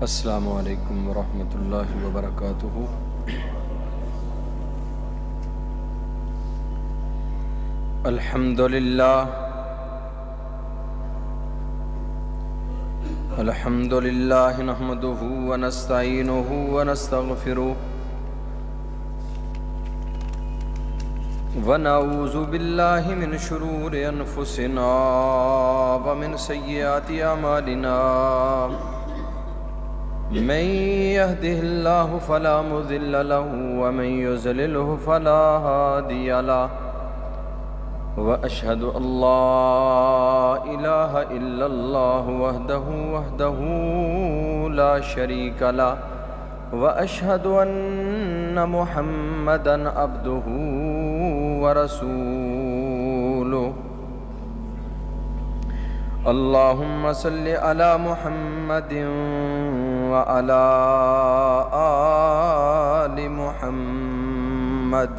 السلام علیکم ورحمۃ اللہ وبرکاتہ۔ الحمد للہ نحمده ونستعینه ونستغفره ونعوذ باللہ من شرور انفسنا ومن سیئات اعمالنا، من يهده الله فلا مضل له ومن يضلله فلا هادي له، وأشهد أن لا إله إلا الله وحده لا شريك له، وأشهد أن محمدا عبده ورسوله۔ اللهم صل على محمد وعلى آل محمد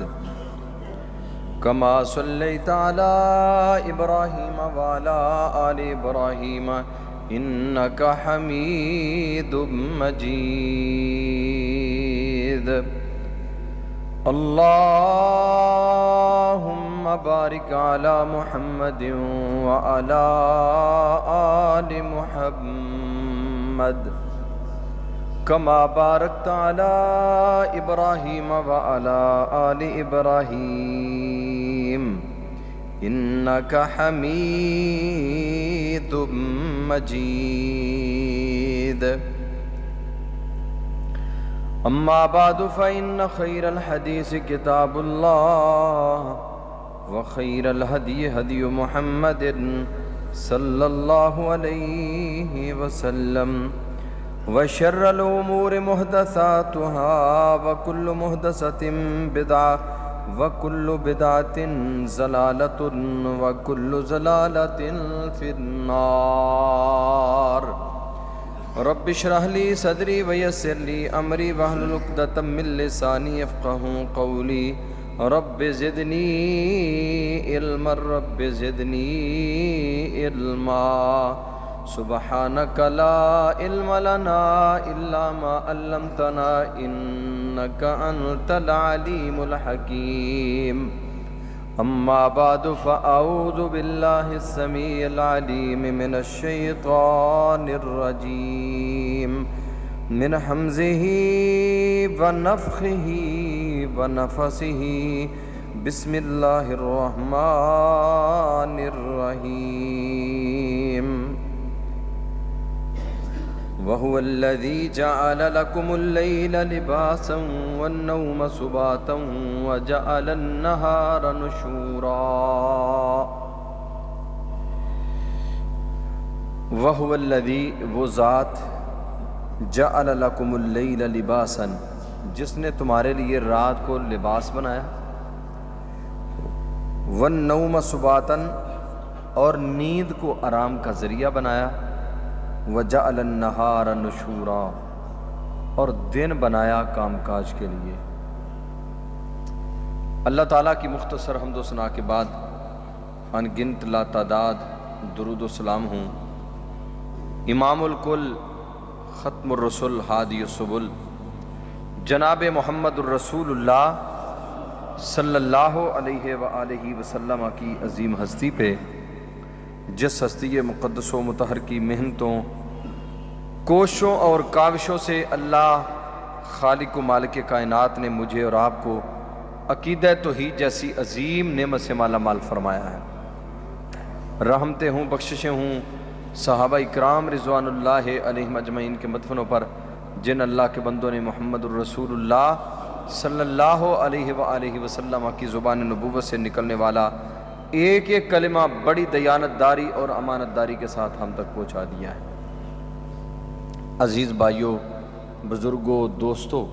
كما صليت على إبراهيم وعلى آل إبراهيم إنك حميد مجيد۔ اللهم بارك على محمد وعلى آل محمد كما باركت على إبراهيم وعلى آل إبراهيم إنك حميد مجيد۔ أما بعد فإن خير الحديث كتاب الله، وخير الهدي هدي محمد صلى الله عليه وسلم، وشر الأمور محدثاتها، وكل محدثة بدعة، وكل بدعة ضلالة، وكل ضلالة في النار۔ رب اشرح لي صدري ويسر لي أمري واحلل عقدة من لساني يفقهوا قولي۔ رب زدني علما، رب زدني علما، سبحانك لا علم لنا إلا ما علمتنا إنك أنت العليم الحكيم۔ أما بعد فأعوذ بالله السميع العليم من الشيطان الرجيم، من همزه ونفخه ونفسه، بسم الله الرحمن الرحيم۔ وهو الذي جعل لكم الليل لباسا والنوم سباتا وجعل النهار نشورا۔ وهو الذي، وہ ذات، جعل لكم الليل لباسا، جس نے تمہارے لیے رات کو لباس بنایا، والنوم سباتا، اور نیند کو آرام کا ذریعہ بنایا، وجعل النہار نشورا، اور دن بنایا کام کاج کے لیے۔ اللہ تعالیٰ کی مختصر حمد و ثنا کے بعد ان گنت لا تعداد درود و سلام ہوں امام الکل، ختم الرسل، ہادی السبل، جناب محمد الرسول اللہ صلی اللہ علیہ وآلہ وسلم کی عظیم ہستی پہ، جس ہستی مقدس و مطہر کی محنتوں، کوششوں اور کاوشوں سے اللہ خالق و مالک کائنات نے مجھے اور آپ کو عقیدہ توحید جیسی عظیم نعمت سے مالا مال فرمایا ہے۔ رحمتیں ہوں، بخششیں ہوں صحابہ اکرام رضوان اللہ علیہم اجمعین کے مدفنوں پر، جن اللہ کے بندوں نے محمد الرسول اللہ صلی اللہ علیہ وآلہ وسلم کی زبان نبوت سے نکلنے والا ایک ایک کلمہ بڑی دیانت داری اور امانت داری کے ساتھ ہم تک پہنچا دیا ہے۔ عزیز بھائیوں، بزرگوں، دوستوں،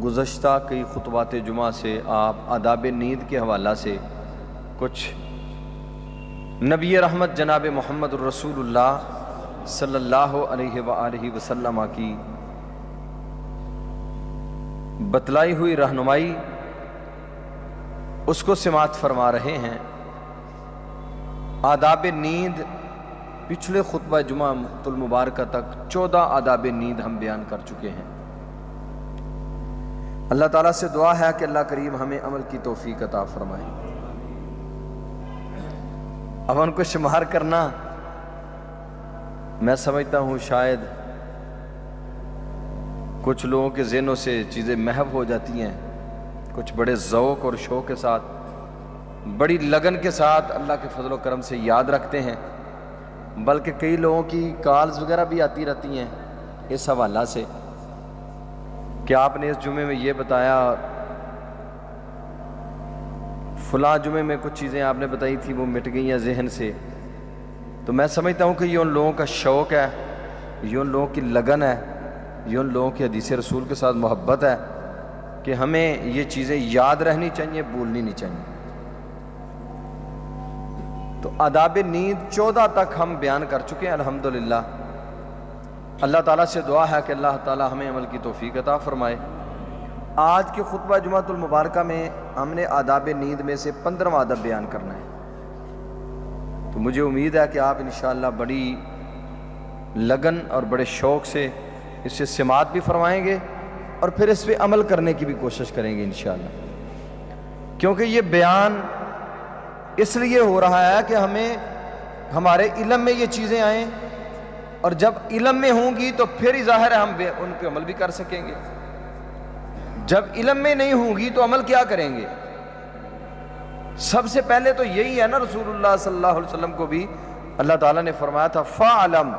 گزشتہ کئی خطبات جمعہ سے آپ آداب نیند کے حوالہ سے کچھ نبی رحمت جناب محمد الرسول اللہ صلی اللہ علیہ وآلہ وسلم کی بتلائی ہوئی رہنمائی اس کو سماعت فرما رہے ہیں۔ آداب نیند پچھلے خطبہ جمعہ المبارکہ تک 14 آداب نیند ہم بیان کر چکے ہیں۔ اللہ تعالیٰ سے دعا ہے کہ اللہ کریم ہمیں عمل کی توفیق عطا فرمائے۔ اب ان کو شمار کرنا میں سمجھتا ہوں شاید کچھ لوگوں کے ذہنوں سے چیزیں محو ہو جاتی ہیں، کچھ بڑے ذوق اور شوق کے ساتھ، بڑی لگن کے ساتھ اللہ کے فضل و کرم سے یاد رکھتے ہیں، بلکہ کئی لوگوں کی کالز وغیرہ بھی آتی رہتی ہیں اس حوالہ سے کہ آپ نے اس جمعے میں یہ بتایا، فلاں جمعے میں کچھ چیزیں آپ نے بتائی تھی وہ مٹ گئی ہیں ذہن سے۔ تو میں سمجھتا ہوں کہ یہ ان لوگوں کا شوق ہے، یہ ان لوگوں کی لگن ہے، یہ ان لوگوں کی حدیث رسول کے ساتھ محبت ہے کہ ہمیں یہ چیزیں یاد رہنی چاہیے، بھولنی نہیں چاہیے۔ تو آداب نیند 14 تک ہم بیان کر چکے ہیں الحمدللہ۔ اللہ تعالیٰ سے دعا ہے کہ اللہ تعالیٰ ہمیں عمل کی توفیق عطا فرمائے۔ آج کے خطبہ جمعۃ المبارکہ میں ہم نے آداب نیند میں سے 15واں ادب بیان کرنا ہے۔ تو مجھے امید ہے کہ آپ انشاءاللہ بڑی لگن اور بڑے شوق سے اس سے سماعت بھی فرمائیں گے اور پھر اس پہ عمل کرنے کی بھی کوشش کریں گے انشاءاللہ، کیونکہ یہ بیان اس لیے ہو رہا ہے کہ ہمیں ہمارے علم میں یہ چیزیں آئیں، اور جب علم میں ہوں گی تو پھر ہی ظاہر ہے ہم ان پہ عمل بھی کر سکیں گے۔ جب علم میں نہیں ہوں گی تو عمل کیا کریں گے؟ سب سے پہلے تو یہی ہے نا، رسول اللہ صلی اللہ علیہ وسلم کو بھی اللہ تعالیٰ نے فرمایا تھا فَعْلَمْ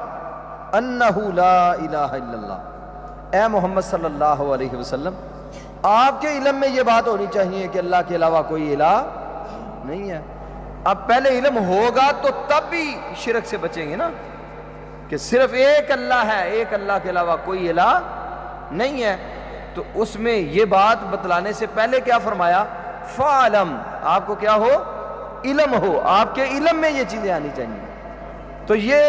أَنَّهُ لَا إِلَهَ إِلَّا اللَّهُ، اے محمد صلی اللہ علیہ وسلم آپ کے علم میں یہ بات ہونی چاہیے کہ اللہ کے علاوہ کوئی الہ نہیں ہے۔ اب پہلے علم ہوگا تو تب بھی شرک سے بچیں گے نا، کہ صرف ایک اللہ ہے، ایک اللہ کے علاوہ کوئی الہ نہیں ہے۔ تو اس میں یہ بات بتلانے سے پہلے کیا فرمایا؟ فَعْلَمْ، آپ کو کیا ہو؟ علم ہو، آپ کے علم میں یہ چیزیں آنی چاہیے۔ تو یہ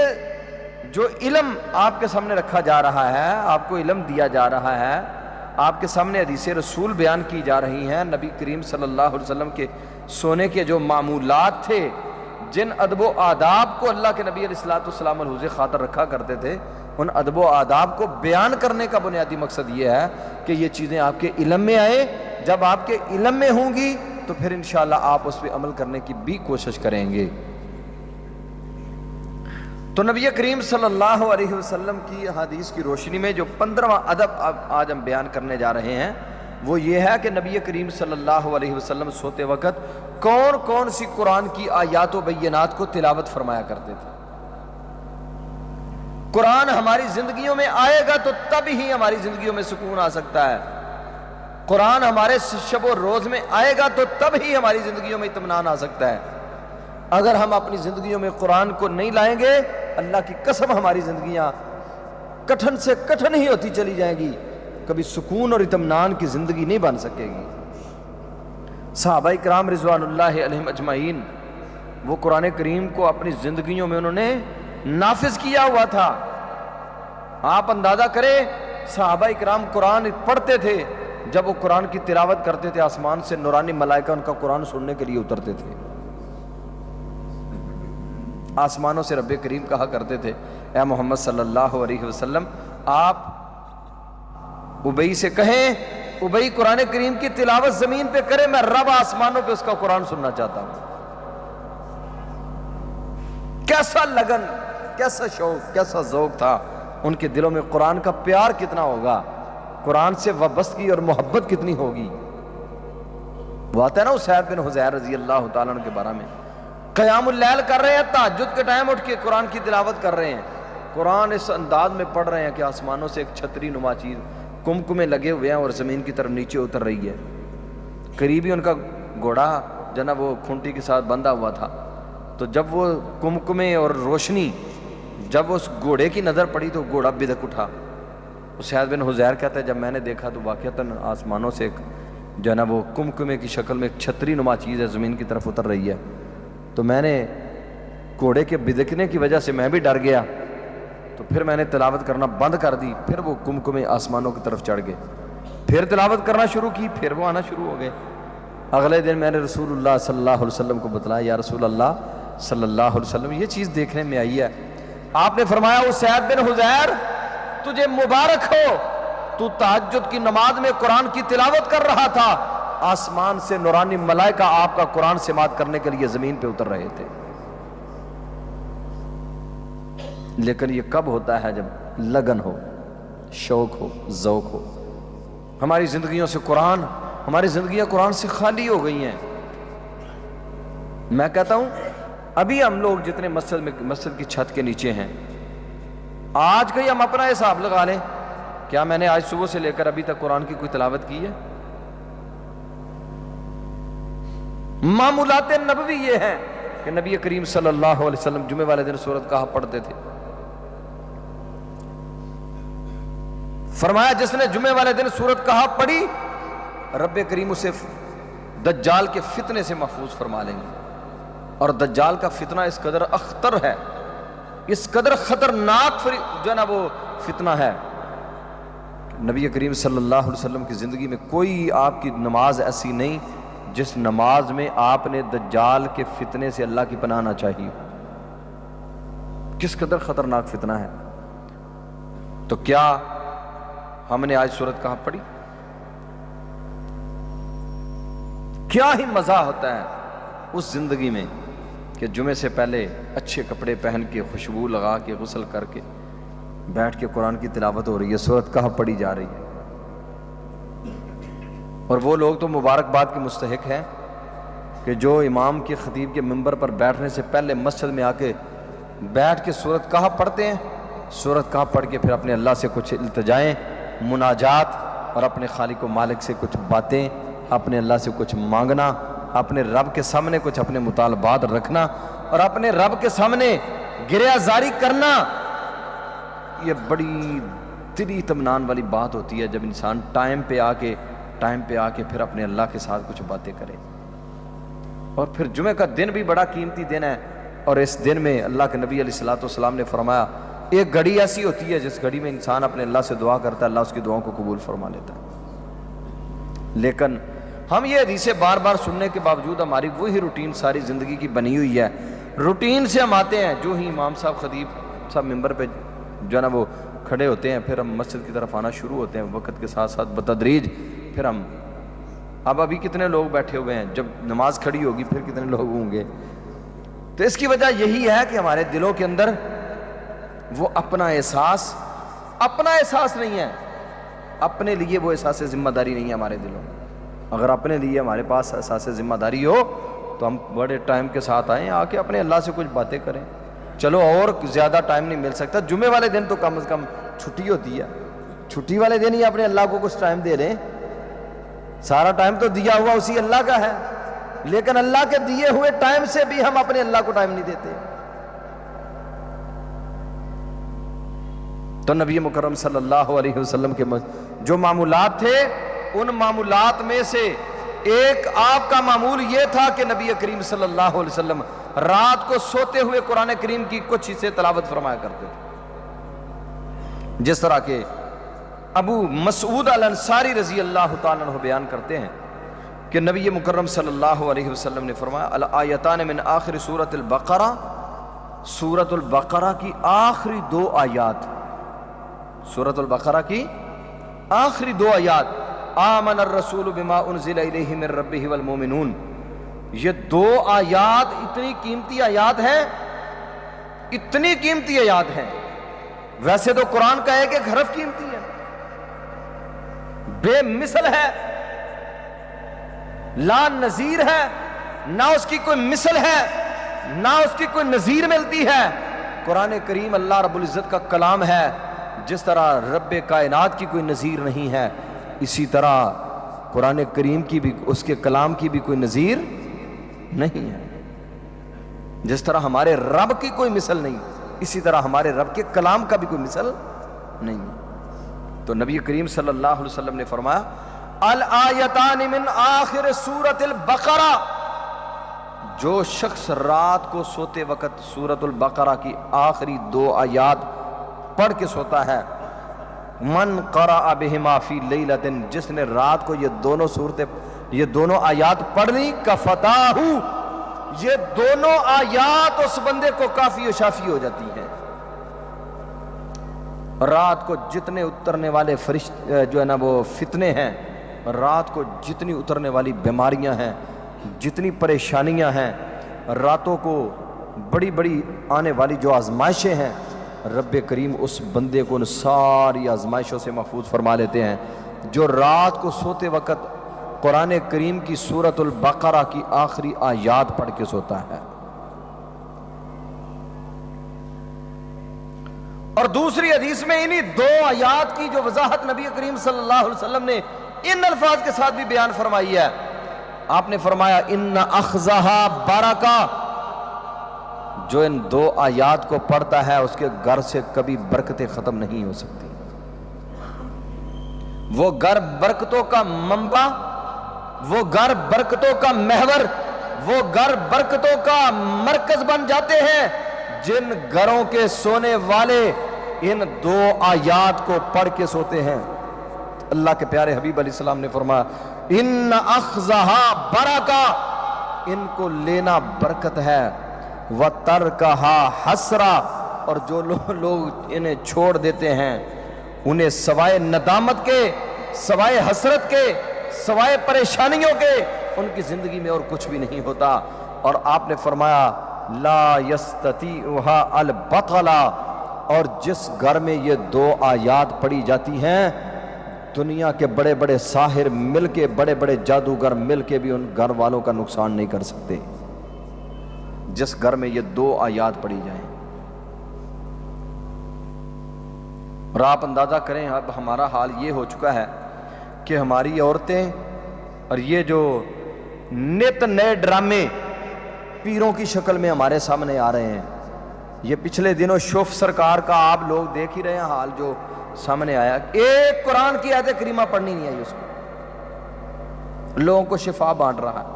جو علم آپ کے سامنے رکھا جا رہا ہے، آپ کو علم دیا جا رہا ہے، آپ کے سامنے حدیث رسول بیان کی جا رہی ہیں، نبی کریم صلی اللہ علیہ وسلم کے سونے کے جو معمولات تھے، جن ادب و آداب کو اللہ کے نبی علیہ السلام ملحوظ خاطر رکھا کرتے تھے، ان ادب و آداب کو بیان کرنے کا بنیادی مقصد یہ ہے کہ یہ چیزیں آپ کے علم میں آئیں۔ جب آپ کے علم میں ہوں گی تو پھر انشاءاللہ آپ اس پہ عمل کرنے کی بھی کوشش کریں گے۔ تو نبی کریم صلی اللہ علیہ وسلم کی حدیث کی روشنی میں جو 15واں ادب آج ہم بیان کرنے جا رہے ہیں وہ یہ ہے کہ نبی کریم صلی اللہ علیہ وسلم سوتے وقت کون کون سی قرآن کی آیات و بینات کو تلاوت فرمایا کرتے تھے۔ قرآن ہماری زندگیوں میں آئے گا تو تب ہی ہماری زندگیوں میں سکون آ سکتا ہے، قرآن ہمارے شب و روز میں آئے گا تو تب ہی ہماری زندگیوں میں اطمینان آ سکتا ہے۔ اگر ہم اپنی زندگیوں میں قرآن کو نہیں لائیں گے، اللہ کی قسم ہماری زندگیاں کٹھن سے کٹھن ہی ہوتی چلی جائیں گی، کبھی سکون اور اطمینان کی زندگی نہیں بن سکے گی۔ صحابہ کرام رضوان اللہ علیہم اجمعین وہ قرآن کریم کو اپنی زندگیوں میں انہوں نے نافذ کیا ہوا تھا۔ آپ اندازہ کریں صحابہ کرام قرآن پڑھتے تھے، جب وہ قرآن کی تلاوت کرتے تھے آسمان سے نورانی ملائکہ ان کا قرآن سننے کے لیے اترتے تھے۔ آسمانوں سے رب کریم کہا کرتے تھے اے محمد صلی اللہ علیہ وسلم آپ ابئی سے کہیں ابئی قرآن کریم کی تلاوت زمین پہ کرے، میں رب آسمانوں پہ اس کا قرآن سننا چاہتا ہوں۔ کیسا لگن، کیسا شوق، کیسا ذوق تھا ان کے دلوں میں، قرآن کا پیار کتنا ہوگا، قرآن سے وابستگی اور محبت کتنی ہوگی۔ وہ آتا ہے نا اسید بن حضیر رضی اللہ تعالیٰ عنہ کے بارے میں، قیام اللیل کر رہے ہیں، تہجد کے ٹائم اٹھ کے قرآن کی تلاوت کر رہے ہیں، قرآن اس انداز میں پڑھ رہے ہیں کہ آسمانوں سے ایک چھتری نما چیز کمکمے لگے ہوئے ہیں اور زمین کی طرف نیچے اتر رہی ہے۔ قریبی ان کا گھوڑا جناب وہ کھونٹی کے ساتھ بندھا ہوا تھا، تو جب وہ کمکمے اور روشنی جب اس گھوڑے کی نظر پڑی تو گھوڑا بدک اٹھا۔ اسید بن حضیر کہتا ہے جب میں نے دیکھا تو واقعتاً آسمانوں سے ایک جو ہے نا وہ کمکمے کی شکل میں ایک چھتری نما چیز ہے زمین کی طرف اتر رہی ہے، تو میں نے گھوڑے کے بدکنے کی وجہ سے میں بھی ڈر گیا، تو پھر میں نے تلاوت کرنا بند کر دی، پھر وہ کمکمے آسمانوں کی طرف چڑھ گئے، پھر تلاوت کرنا شروع کی، پھر وہ آنا شروع ہو گئے۔ اگلے دن میں نے رسول اللہ صلی اللہ علیہ وسلم کو بتلایا یا رسول اللہ صلی اللہ علیہ وسلم یہ چیز دیکھنے میں آئی ہے آپ نے فرمایا اسید بن حضیر تجھے مبارک ہو، تو تہجد کی نماز میں قرآن کی تلاوت کر رہا تھا، آسمان سے نورانی ملائکہ آپ کا قرآن سماعت کرنے کے لیے زمین پہ اتر رہے تھے۔ لیکن یہ کب ہوتا ہے؟ جب لگن ہو، شوق ہو، ذوق ہو۔ ہماری زندگیوں سے قرآن، ہماری زندگیاں قرآن سے خالی ہو گئی ہیں۔ میں کہتا ہوں ابھی ہم لوگ جتنے مسجد کی چھت کے نیچے ہیں، آج کہیں ہم اپنا حساب لگا لیں، کیا میں نے آج صبح سے لے کر ابھی تک قرآن کی کوئی تلاوت کی ہے؟ معمولات نبوی یہ ہیں کہ نبی کریم صلی اللہ علیہ وسلم جمعے والے دن سورۃ کہف پڑھتے تھے۔ فرمایا جس نے جمعے والے دن سورۃ کہف پڑھی، رب کریم اسے دجال کے فتنے سے محفوظ فرما لیں گے۔ اور دجال کا فتنہ اس قدر اخطر ہے، اس قدر خطرناک جو ہے نا وہ فتنہ ہے، نبی کریم صلی اللہ علیہ وسلم کی زندگی میں کوئی آپ کی نماز ایسی نہیں جس نماز میں آپ نے دجال کے فتنے سے اللہ کی پناہ نہ چاہیے۔ کس قدر خطرناک فتنہ ہے۔ تو کیا ہم نے آج سورۃ کہف پڑھی؟ کیا ہی مزہ ہوتا ہے اس زندگی میں کہ جمعے سے پہلے اچھے کپڑے پہن کے، خوشبو لگا کے، غسل کر کے بیٹھ کے قرآن کی تلاوت ہو رہی ہے، سورۃ کہف پڑھی جا رہی ہے۔ اور وہ لوگ تو مبارکباد کے مستحق ہیں کہ جو امام کے خطیب کے منبر پر بیٹھنے سے پہلے مسجد میں آ کے بیٹھ کے سورۃ کہف پڑھتے ہیں، سورۃ کہف پڑھ کے پھر اپنے اللہ سے کچھ التجائیں، مناجات، اور اپنے خالق و مالک سے کچھ باتیں، اپنے اللہ سے کچھ مانگنا، اپنے رب کے سامنے کچھ اپنے مطالبات رکھنا، اور اپنے رب کے سامنے گریہ زاری کرنا۔ یہ بڑی دلی اطمینان والی بات ہوتی ہے جب انسان ٹائم پہ آ کے پھر اپنے اللہ کے ساتھ کچھ باتیں کرے۔ اور پھر جمعہ کا دن بھی بڑا قیمتی دن ہے، اور اس دن میں اللہ کے نبی علیہ الصلوۃ والسلام نے فرمایا ایک گھڑی ایسی ہوتی ہے جس گھڑی میں انسان اپنے اللہ سے دعا کرتا ہے، اللہ اس کی دعاؤں کو قبول فرما لیتا ہے۔ لیکن ہم یہ حدیثیں بار بار سننے کے باوجود ہماری وہی روٹین ساری زندگی کی بنی ہوئی ہے، روٹین سے ہم آتے ہیں، جو ہی امام صاحب خطیب صاحب منبر پہ جو ہے نا وہ کھڑے ہوتے ہیں، پھر ہم مسجد کی طرف آنا شروع ہوتے ہیں، وقت کے ساتھ ساتھ بتدریج پھر ہم ابھی کتنے لوگ بیٹھے ہوئے ہیں، جب نماز کھڑی ہوگی پھر کتنے لوگ ہوں گے۔ تو اس کی وجہ یہی ہے کہ ہمارے دلوں کے اندر وہ اپنا احساس نہیں ہے، اپنے لیے وہ احساس ذمہ داری نہیں ہے ہمارے دلوں میں۔ اگر اپنے لیے ہمارے پاس احساس ذمہ داری ہو تو ہم بڑے ٹائم کے ساتھ آئیں، آ کے اپنے اللہ سے کچھ باتیں کریں۔ چلو اور زیادہ ٹائم نہیں مل سکتا، جمعے والے دن تو کم از کم چھٹی ہوتی ہے، چھٹی والے دن ہی اپنے اللہ کو کچھ ٹائم دے لیں۔ سارا ٹائم تو دیا ہوا اسی اللہ کا ہے، لیکن اللہ کے دیے ہوئے ٹائم سے بھی ہم اپنے اللہ کو ٹائم نہیں دیتے۔ تو نبی مکرم صلی اللہ علیہ وسلم کے جو معمولات تھے، ان معمولات میں سے ایک آپ کا معمول یہ تھا کہ نبی کریم صلی اللہ علیہ وسلم رات کو سوتے ہوئے قرآن کریم کی کچھ حصے تلاوت فرمایا کرتے تھے، جس طرح کہ ابو مسعود الانصاری رضی اللہ تعالیٰ عنہ بیان کرتے ہیں کہ نبی مکرم صلی اللہ علیہ وسلم نے فرمایا الآیتان من آخر سورۃ البقرہ، سورۃ البقرہ کی آخری دو آیات، سورۃ البقرہ کی آخری دو آیات، آمن الرسول بما انزل الیہ من ربہ والمومنون، یہ دو آیات اتنی قیمتی آیات ہیں، اتنی قیمتی آیات ہیں۔ ویسے تو قرآن کا ایک ایک حرف قیمتی ہے، بے مثل ہے، لا نظیر ہے، نہ اس کی کوئی مثل ہے، نہ اس کی کوئی نظیر ملتی ہے۔ قرآن کریم اللہ رب العزت کا کلام ہے، جس طرح رب کائنات کی کوئی نظیر نہیں ہے، اسی طرح قرآن کریم کی بھی، اس کے کلام کی بھی کوئی نظیر نہیں ہے۔ جس طرح ہمارے رب کی کوئی مثل نہیں، اسی طرح ہمارے رب کے کلام کا بھی کوئی مثل نہیں۔ تو نبی کریم صلی اللہ علیہ وسلم نے فرمایا الآیتان من آخر سورۃ البقرہ، جو شخص رات کو سوتے وقت سورۃ البقرہ کی آخری دو آیات پڑھ کے سوتا ہے، من قرأ بہما فی لیلۃ، جس نے رات کو یہ دونوں آیات پڑھ لی، کفتاہ، یہ دونوں آیات اس بندے کو کافی و شافی ہو جاتی ہیں۔ رات کو جتنے اترنے والے جو ہے نا وہ فتنے ہیں، رات کو جتنی اترنے والی بیماریاں ہیں، جتنی پریشانیاں ہیں، راتوں کو بڑی بڑی آنے والی جو آزمائشیں ہیں، رب کریم اس بندے کو ان ساری آزمائشوں سے محفوظ فرما لیتے ہیں جو رات کو سوتے وقت قرآن کریم کی سورۃ البقرہ کی آخری آیات پڑھ کے سوتا ہے۔ اور دوسری حدیث میں انہی دو آیات کی جو وضاحت نبی کریم صلی اللہ علیہ وسلم نے ان الفاظ کے ساتھ بھی بیان فرمائی ہے، آپ نے فرمایا ان اخذہا برکہ، جو ان دو آیات کو پڑھتا ہے اس کے گھر سے کبھی برکتیں ختم نہیں ہو سکتی۔ وہ گھر برکتوں کا منبع، وہ گھر برکتوں کا محور، وہ گھر برکتوں کا مرکز بن جاتے ہیں جن گھروں کے سونے والے ان دو آیات کو پڑھ کے سوتے ہیں۔ اللہ کے پیارے حبیب علیہ السلام نے فرمایا ان اخذہا برکہ، ان کو لینا برکت ہے، وَتَرْكَهَا حَسْرًا، اور جو لوگ انہیں چھوڑ دیتے ہیں انہیں سوائے ندامت کے، سوائے حسرت کے، سوائے پریشانیوں کے ان کی زندگی میں اور کچھ بھی نہیں ہوتا۔ اور آپ نے فرمایا لا يستطيعها البطل، اور جس گھر میں یہ دو آیات پڑھی جاتی ہیں دنیا کے بڑے بڑے ساحر مل کے، بڑے بڑے جادوگر مل کے بھی ان گھر والوں کا نقصان نہیں کر سکتے جس گھر میں یہ دو آیات پڑھی جائیں۔ اور آپ اندازہ کریں اب ہمارا حال یہ ہو چکا ہے کہ ہماری عورتیں اور یہ جو نت نئے ڈرامے پیروں کی شکل میں ہمارے سامنے آ رہے ہیں، یہ پچھلے دنوں شوف سرکار کا آپ لوگ دیکھ ہی رہے ہیں حال جو سامنے آیا، ایک قرآن کی آیت کریمہ پڑھنی نہیں آئی اس کو، لوگوں کو شفا بانٹ رہا ہے،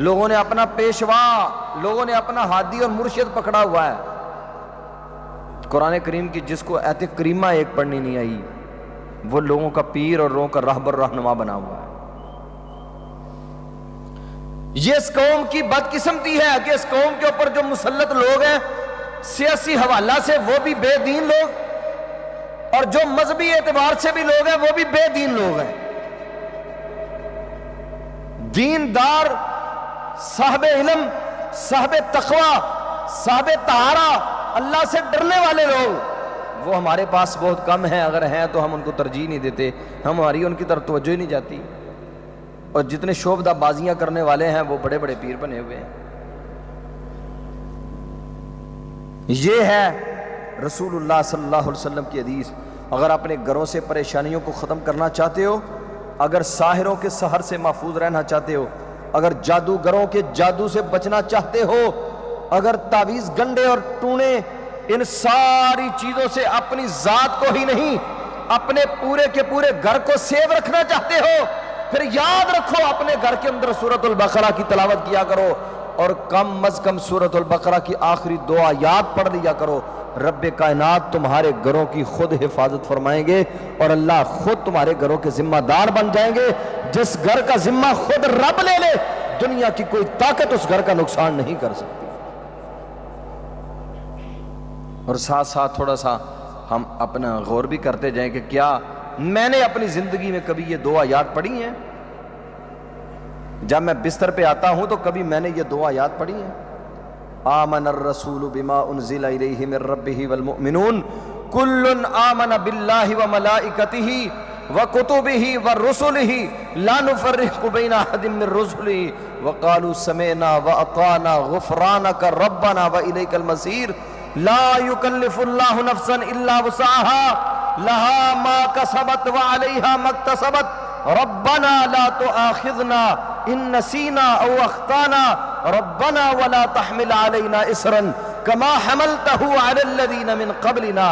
لوگوں نے اپنا پیشوا، لوگوں نے اپنا ہادی اور مرشد پکڑا ہوا ہے۔ قرآن کریم کی جس کو آیت کریمہ ایک پڑھنی نہیں آئی وہ لوگوں کا پیر اور لوگوں کا رہبر رہنما بنا ہوا ہے۔ یہ اس قوم کی بدقسمتی ہے کہ اس قوم کے اوپر جو مسلط لوگ ہیں سیاسی حوالہ سے وہ بھی بے دین لوگ، اور جو مذہبی اعتبار سے بھی لوگ ہیں وہ بھی بے دین لوگ ہیں۔ دیندار، صاحب علم، صاحب تقوی، صاحب طہارہ، اللہ سے ڈرنے والے لوگ وہ ہمارے پاس بہت کم ہیں، اگر ہیں تو ہم ان کو ترجیح نہیں دیتے، ہماری ان کی طرف توجہ ہی نہیں جاتی، اور جتنے شعبدہ بازیاں کرنے والے ہیں وہ بڑے بڑے پیر بنے ہوئے ہیں۔ یہ ہے رسول اللہ صلی اللہ علیہ وسلم کی حدیث۔ اگر اپنے گھروں سے پریشانیوں کو ختم کرنا چاہتے ہو، اگر ساحروں کے سحر سے محفوظ رہنا چاہتے ہو، اگر جادوگروں کے جادو سے بچنا چاہتے ہو، اگر تعویذ گنڈے اور ٹونے ان ساری چیزوں سے اپنی ذات کو ہی نہیں اپنے پورے کے پورے گھر کو سیو رکھنا چاہتے ہو، پھر یاد رکھو اپنے گھر کے اندر سورۃ البقرہ کی تلاوت کیا کرو، اور کم از کم سورۃ البقرہ کی آخری دو آیات پڑھ لیا کرو۔ رب کائنات تمہارے گھروں کی خود حفاظت فرمائیں گے، اور اللہ خود تمہارے گھروں کے ذمہ دار بن جائیں گے۔ جس گھر کا ذمہ خود رب لے لے، دنیا کی کوئی طاقت اس گھر کا نقصان نہیں کر سکتی۔ اور ساتھ ساتھ تھوڑا سا ہم اپنا غور بھی کرتے جائیں کہ کیا میں نے اپنی زندگی میں کبھی یہ دو آیات پڑھی ہیں؟ جب میں بستر پہ آتا ہوں تو کبھی میں نے یہ دو آیات پڑھی ہیں؟ آمن الرسول بما انزل الیہ من ربہ والمؤمنون کل آمن باللہ وملائکتہ وکتبہ ورسلہ لا نفرق بین احد من رسلہ وقالوا سمعنا واطعنا غفرانک ربنا والیک المصیر لا یکلف اللہ نفسا الا وسعها لها ما کسبت وعلیہا ما اکتسبت ربنا لا تؤاخذنا ان نسینا او اخطانا ربنا ولا تحمل علینا اسرا کما حملته علی الذین من قبلنا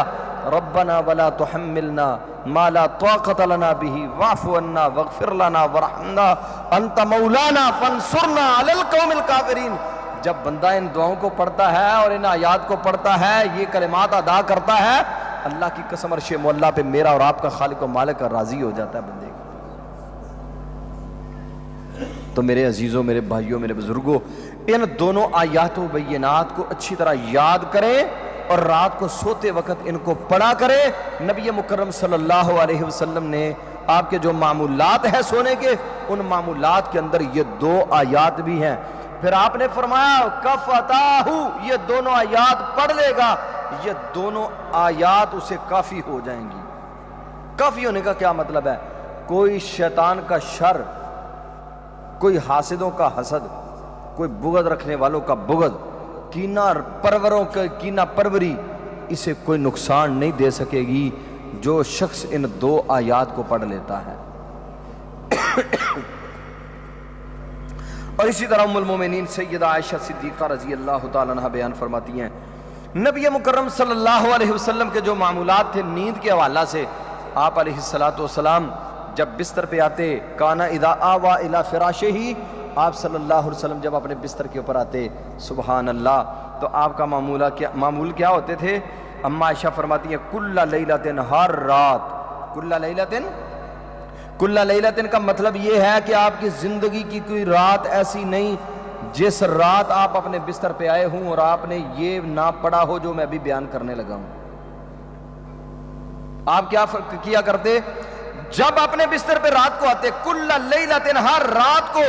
ربنا ولا تحملنا ما لا طاقت لنا به واعف عنا واغفر لنا وارحمنا انت مولانا فانصرنا علی القوم الکافرین۔ جب بندہ ان دعاؤں کو پڑھتا ہے اور ان آیات کو پڑھتا ہے، یہ کلمات ادا کرتا ہے، اللہ کی قسم عرش معلیٰ پہ میرا اور آپ کا خالق و مالک راضی ہو جاتا ہے بندے کا۔ تو میرے عزیزوں، میرے بھائیوں، میرے بزرگوں، ان دونوں آیات و بینات کو اچھی طرح یاد کریں اور رات کو سوتے وقت ان کو پڑھا کرے۔ نبی مکرم صلی اللہ علیہ وسلم نے آپ کے جو معمولات ہیں سونے کے، ان معمولات کے اندر یہ 2 آیات بھی ہیں۔ پھر آپ نے فرمایا کفتاہو، یہ دونوں آیات پڑھ لے گا، یہ دونوں آیات اسے کافی ہو جائیں گی۔ کافی ہونے کا کیا مطلب ہے؟ کوئی شیطان کا شر، کوئی حاسدوں کا حسد، کوئی بغض رکھنے والوں کا بغض، کینہ پروروں کا کینہ پروری اسے کوئی نقصان نہیں دے سکے گی جو شخص ان 2 آیات کو پڑھ لیتا ہے۔ اور اسی طرح ام المومنین سیدہ عائشہ صدیقہ رضی اللہ تعالیٰ عنہ بیان فرماتی ہیں، نبی مکرم صلی اللہ علیہ وسلم کے جو معمولات تھے نیند کے حوالہ سے، آپ علیہ السلام جب بستر پہ آتے، کانا اذا آوا الی فراشہ، آپ صلی اللہ علیہ وسلم جب اپنے بستر کے اوپر آتے، سبحان اللہ، تو آپ کا معمول کیا ہوتے تھے؟ اما عائشہ فرماتی ہیں کل لیلۃ، ہر رات، کل لیلۃ کا مطلب یہ ہے کہ آپ کی زندگی کی کوئی رات ایسی نہیں جس رات آپ اپنے بستر پہ آئے ہوں اور آپ نے یہ نہ پڑھا ہو جو میں ابھی بیان کرنے لگا ہوں۔ آپ کیا کیا کرتے؟ جب اپنے بستر پہ رات کو آتے، کل لیلۃ، ہر رات کو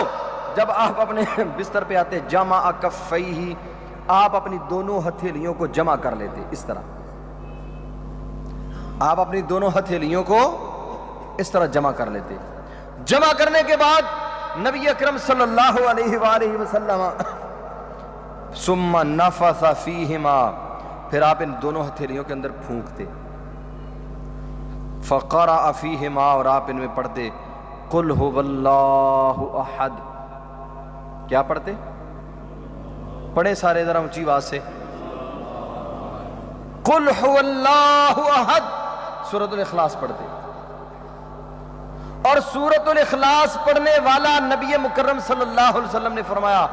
جب آپ اپنے بستر پہ آتے، جمع کفیہ، آپ اپنی دونوں ہتھیلیوں کو جمع کر لیتے، اس طرح آپ اپنی دونوں ہتھیلیوں کو اس طرح جمع کر لیتے۔ جمع کرنے کے بعد نبی اکرم صلی اللہ علیہ وآلہ وسلم ثم نفث فیہما، پھر آپ ان دونوں ہتھیلیوں کے اندر پھونکتے، فقرأ فیہما، اور آپ ان میں پڑھتے قل ھو اللہ احد۔ کیا پڑھتے؟ پڑھے سارے ذرا اونچی آواز سے، قل ھو اللہ احد، سورۃ الاخلاص پڑھتے۔ اور سورۃ الاخلاص پڑھنے والا نبی مکرم صلی اللہ علیہ وسلم نے فرمایا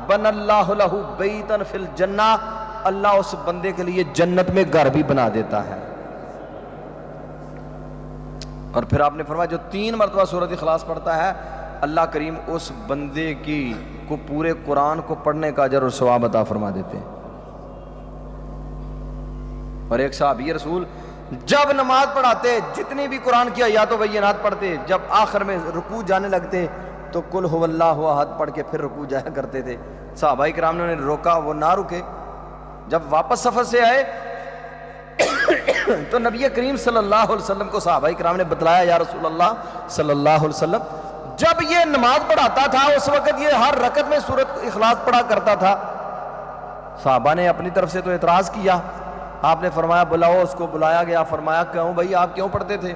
بن اللہ لہ بیتا فی الجنہ، اللہ اس بندے کے لیے جنت میں گھر بھی بنا دیتا ہے۔ اور پھر آپ نے فرمایا جو 3 مرتبہ سورۃ اخلاص پڑھتا ہے، اللہ کریم اس بندے کی کو پورے قرآن کو پڑھنے کا اجر اور ثواب عطا فرما دیتے ہیں۔ اور ایک صحابی رسول جب نماز پڑھاتے، جتنی بھی قرآن کی آیات و بینات پڑھتے، جب آخر میں رکوع جانے لگتے تو قل ھو اللہ احد پڑھ کے پھر رکوع جایا کرتے تھے۔ صحابہ کرام نے انہیں روکا، وہ نہ رکے۔ جب واپس سفر سے آئے تو نبی کریم صلی اللہ علیہ وسلم کو صحابہ کرام نے بتلایا، یا رسول اللہ صلی اللہ علیہ وسلم، جب یہ نماز پڑھاتا تھا اس وقت یہ ہر رکعت میں سورۃ اخلاص پڑھا کرتا تھا۔ صحابہ نے اپنی طرف سے تو اعتراض کیا، آپ نے فرمایا بلاؤ اس کو، بلایا گیا، فرمایا کیوں بھائی آپ کیوں پڑھتے تھے؟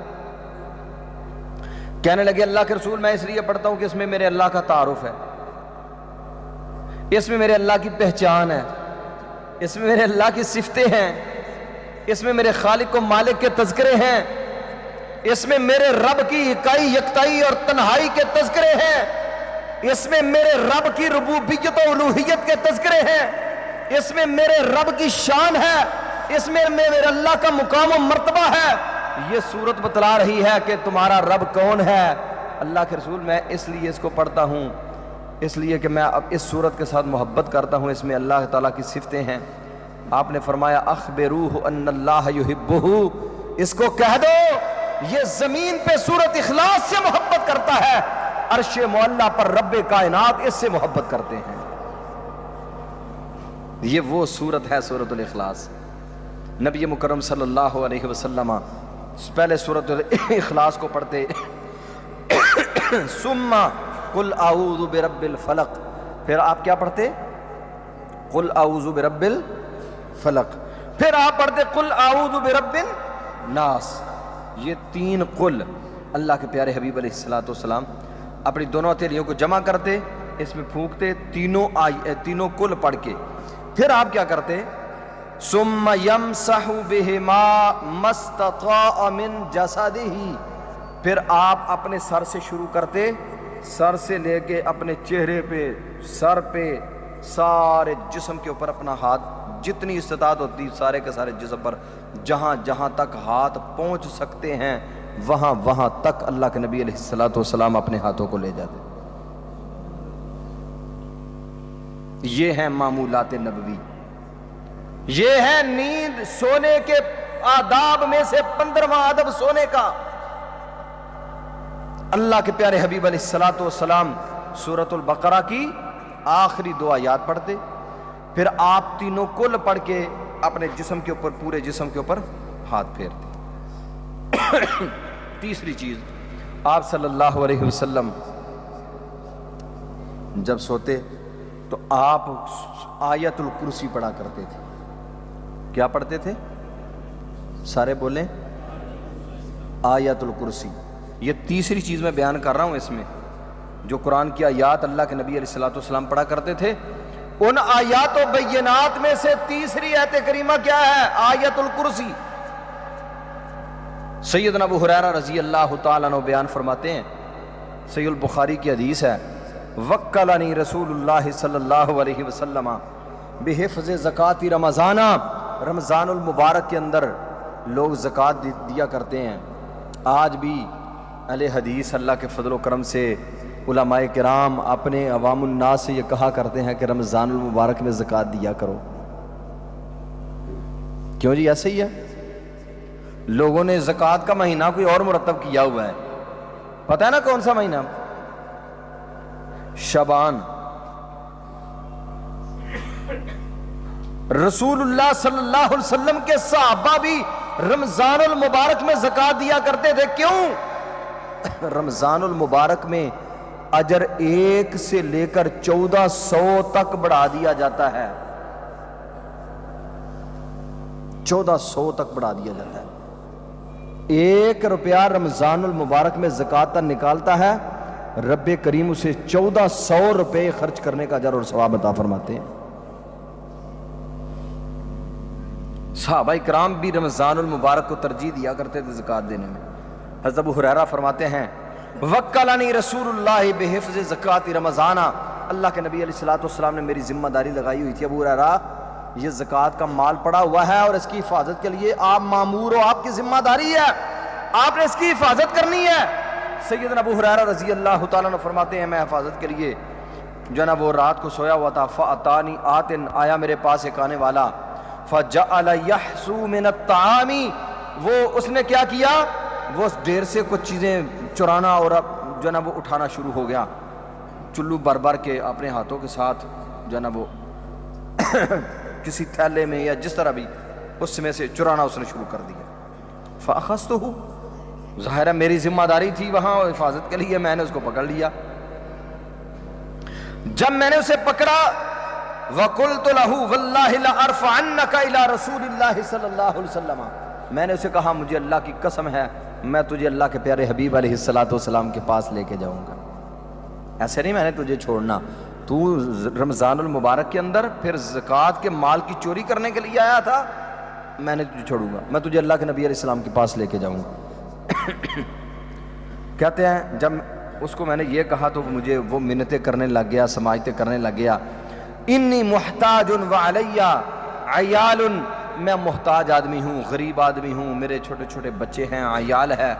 کہنے لگے اللہ کے رسول میں اس لیے پڑھتا ہوں کہ اس میں میرے اللہ کا تعارف ہے، اس میں میرے اللہ کی پہچان ہے، اس میں میرے اللہ کی صفتیں ہیں، اس میں میرے خالق و مالک کے تذکرے ہیں، اس میں میرے رب کی اکائی یکتائی اور تنہائی کے تذکرے ہیں، اس میں میرے رب کی ربوبیت و الوہیت کے تذکرے ہیں، اس میں میرے رب کی شان ہے، اس میں میرے اللہ کا مقام و مرتبہ ہے۔ یہ سورت بتلا رہی ہے کہ تمہارا رب کون ہے۔ اللہ کے رسول میں اس لیے اس کو پڑھتا ہوں، اس لیے کہ میں اب اس سورت کے ساتھ محبت کرتا ہوں، اس میں اللہ تعالیٰ کی صفتیں ہیں۔ آپ نے فرمایا اخبروہ ان اللہ یحبہ، اس کو کہہ دو یہ زمین پہ سورت اخلاص سے محبت کرتا ہے، عرش معلیٰ پر رب کائنات اس سے محبت کرتے ہیں۔ یہ وہ سورت ہے سورۃ الاخلاص۔ نبی مکرم صلی اللہ علیہ وسلم پہلے سورۃ الاخلاص کو پڑھتے، ثم قل اعوذ برب الفلق، پھر آپ کیا پڑھتے؟ قل اعوذ برب الفلق، پھر آپ پڑھتے قل اعوذ برب الناس۔ یہ 3 قل اللہ کے پیارے حبیب علیہ السلام اپنی دونوں ہتھیلیوں کو جمع کرتے، اس میں پھونکتے، تینوں قل پڑھ کے پھر آپ کیا کرتے؟ ثم یمسح بہما ما استطاع من جسدہ، پھر آپ اپنے سر سے شروع کرتے، سر سے لے کے اپنے چہرے پہ، سر پہ، سارے جسم کے اوپر اپنا ہاتھ، جتنی استطاعت ہوتی سارے کے سارے جسم پر، جہاں جہاں تک ہاتھ پہنچ سکتے ہیں وہاں وہاں تک اللہ کے نبی علیہ السلام اپنے ہاتھوں کو لے جاتے۔ یہ ہیں معمولات نبوی۔ یہ ہے نیند سونے کے آداب میں سے 15واں ادب سونے کا۔ اللہ کے پیارے حبیب علیہ الصلوۃ والسلام سورۃ البقرہ کی آخری 2 آیات پڑھتے، پھر آپ تینوں کل پڑھ کے اپنے جسم کے اوپر، پورے جسم کے اوپر ہاتھ پھیرتے۔ تیسری چیز، آپ صلی اللہ علیہ وسلم جب سوتے تو آپ آیت الکرسی پڑھا کرتے تھے۔ کیا پڑھتے تھے؟ سارے بولیں، آیت الکرسی۔ یہ تیسری چیز میں بیان کر رہا ہوں، اس میں جو قرآن کی آیات اللہ کے نبی علیہ الصلوۃ والسلام پڑھا کرتے تھے، ان آیات و بینات میں سے تیسری آیت کریمہ کیا ہے؟ آیت الکرسی۔ سیدنا ابو ہریرہ رضی اللہ تعالیٰ عنہ بیان فرماتے ہیں، صحیح البخاری کی حدیث ہے، وکلنی رسول اللہ صلی اللہ علیہ وسلم بحفظ زکاة رمضان۔ رمضان المبارک کے اندر لوگ زکوٰۃ دیا کرتے ہیں۔ آج بھی اہل حدیث اللہ کے فضل و کرم سے علماء کرام اپنے عوام الناس سے یہ کہا کرتے ہیں کہ رمضان المبارک میں زکوٰۃ دیا کرو۔ کیوں جی؟ ایسے ہی ہے، لوگوں نے زکوٰۃ کا مہینہ کوئی اور مرتب کیا ہوا ہے، پتہ ہے نا کون سا مہینہ؟ شعبان۔ رسول اللہ صلی اللہ علیہ وسلم کے صحابہ بھی رمضان المبارک میں زکوٰۃ دیا کرتے تھے۔ کیوں؟ رمضان المبارک میں اجر 1 سے لے کر 1400 تک بڑھا دیا جاتا ہے، 1400 تک بڑھا دیا جاتا ہے۔ 1 روپیہ رمضان المبارک میں زکوٰۃ نکالتا ہے، رب کریم اسے 1400 روپے خرچ کرنے کا اجر اور ثواب عطا فرماتے ہیں۔ صحابہ کرام بھی رمضان المبارک کو ترجیح دیا کرتے تھے زکوٰۃ دینے میں۔ حضرت ابو ہریرہ فرماتے ہیں، وکلنی رسول اللہ بحفظ زکاة رمضان۔ اللہ کے نبی علیہ الصلوۃ والسلام نے میری ذمہ داری لگائی ہوئی تھی، ابو ہریرہ یہ زکوٰۃ کا مال پڑا ہوا ہے اور اس کی حفاظت کے لیے آپ مامور ہو، آپ کی ذمہ داری ہے، آپ نے اس کی حفاظت کرنی ہے۔ سیدنا ابو ہریرہ رضی اللہ تعالیٰ عنہ فرماتے ہیں، میں حفاظت کے لیے جو نا وہ رات کو سویا ہوا تھا، فاتانی آتن، آیا میرے پاس ایک آنے والا، فجعل یحسو من الطعام، وہ اس نے کیا کیا؟ وہ ڈیر سے کچھ چیزیں چرانا اور جو نا وہ اٹھانا شروع ہو گیا، چلو بھر بھر کے اپنے ہاتھوں کے ساتھ جو نا وہ کسی تھیلے میں یا جس طرح بھی اس میں سے چرانا اس نے شروع کر دیا۔ فاخذتہ، ظاہر ہے میری ذمہ داری تھی وہاں حفاظت کے لیے، میں نے اس کو پکڑ لیا۔ جب میں نے اسے پکڑا، وَقُلْتُ لَهُ وَاللَّهِ لَأَرْفَعَنَّكَ إِلَىٰ رَسُولِ اللَّهِ صلی اللہ علیہ وسلم، میں نے اسے کہا مجھے اللہ کی قسم ہے میں تجھے اللہ کے پیارے حبیب علیہ الصلوۃ والسلام کے پاس لے کے جاؤں گا، ایسے نہیں میں نے تجھے چھوڑنا، تو رمضان المبارک کے اندر پھر زکوٰۃ کے مال کی چوری کرنے کے لیے آیا تھا، میں نے تجھے چھوڑوں گا، میں تجھے اللہ کے نبی علیہ السلام کے پاس لے کے جاؤں گا۔ کہتے ہیں جب اس کو میں نے یہ کہا تو مجھے وہ منتیں کرنے لگ گیا، سماجتیں کرنے لگ گیا، انی محتاج وعلی عیال، میں محتاج آدمی ہوں، غریب آدمی ہوں، میرے چھوٹے چھوٹے بچے ہیں، عیال ہے،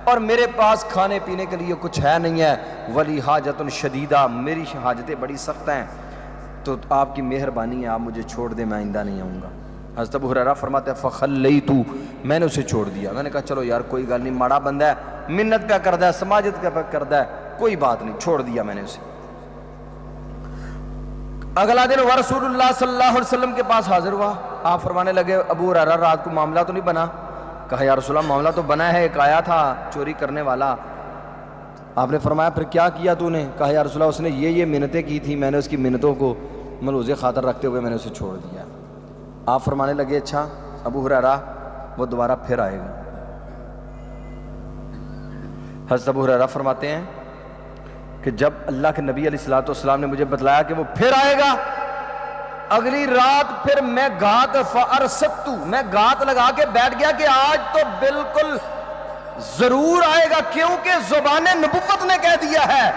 اور میرے پاس کھانے پینے کے لیے کچھ ہے نہیں ہے، ولی حاجت شدیدہ، میری حاجتیں بڑی سخت ہیں، تو آپ کی مہربانی ہے آپ مجھے چھوڑ دیں، میں آئندہ نہیں آؤں گا۔ حضرت ابو ہریرہ فرماتے ہیں فخلیتو، میں نے اسے چھوڑ دیا، میں نے کہا چلو یار کوئی گل نہیں، ماڑا بندہ ہے، منت پہ کردہ ہے، سماجت پہ کردہ ہے، کوئی بات نہیں، چھوڑ دیا میں نے اسے۔ اگلا دن وہ رسول اللہ صلی اللہ علیہ وسلم کے پاس حاضر ہوا، آپ فرمانے لگے ابو ہریرہ رات کو معاملہ تو نہیں بنا؟ کہا یا رسول اللہ معاملہ تو بنا ہے، ایک آیا تھا چوری کرنے والا۔ آپ نے فرمایا پھر کیا کیا تو نے؟ کہا یا رسول اللہ اس نے یہ منتیں کی تھی، میں نے اس کی منتوں کو ملحوظ خاطر رکھتے ہوئے میں نے اسے چھوڑ دیا۔ آپ فرمانے لگے اچھا ابو ہریرہ وہ دوبارہ پھر آئے گا۔ حضرت ابو ہریرہ فرماتے ہیں کہ جب اللہ کے نبی علیہ الصلوۃ والسلام نے مجھے بتلایا کہ وہ پھر آئے گا، اگلی رات پھر میں گات فارست، میں گات لگا کے بیٹھ گیا کہ آج تو بالکل ضرور آئے گا، کیونکہ زبان نبوت نے کہہ دیا ہے،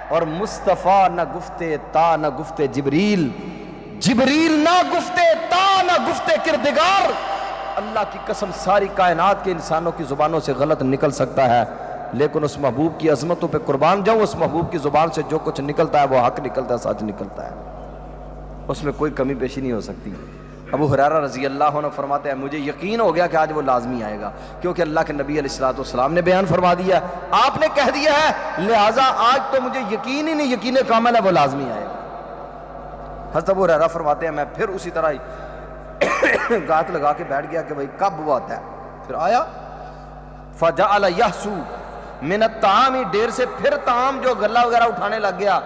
اور مصطفیٰ نہ گفتے تا نہ گفتے جبریل، جبریل نہ گفتے تا نہ گفتے کردگار، اللہ کی قسم ساری کائنات کے انسانوں کی زبانوں سے غلط نکل سکتا ہے، لیکن اس محبوب کی عظمتوں پہ قربان جاؤں، اس محبوب کی زبان سے جو کچھ نکلتا ہے وہ حق نکلتا ہے، سچ نکلتا ہے، اس میں کوئی کمی پیشی نہیں ہو سکتی۔ ابو ہریرہ رضی اللہ عنہ فرماتے ہیں مجھے یقین ہو گیا کہ آج وہ لازمی آئے گا، کیونکہ اللہ کے نبی علیہ الصلوۃ والسلام نے بیان فرما دیا، آپ نے کہہ دیا ہے، لہٰذا آج تو مجھے یقین ہی نہیں، یقین کامل ہے وہ لازمی آئے گا۔ حضرت ابو ہریرہ فرماتے ہیں میں پھر اسی طرح ہی گات لگا کے بیٹھ گیا کہ بھائی کب وہ آتا ہے۔ پھر آیا فجعل یحسو من الطعام، دیر سے پھر طعام جو غلہ وغیرہ اٹھانے لگ گیا۔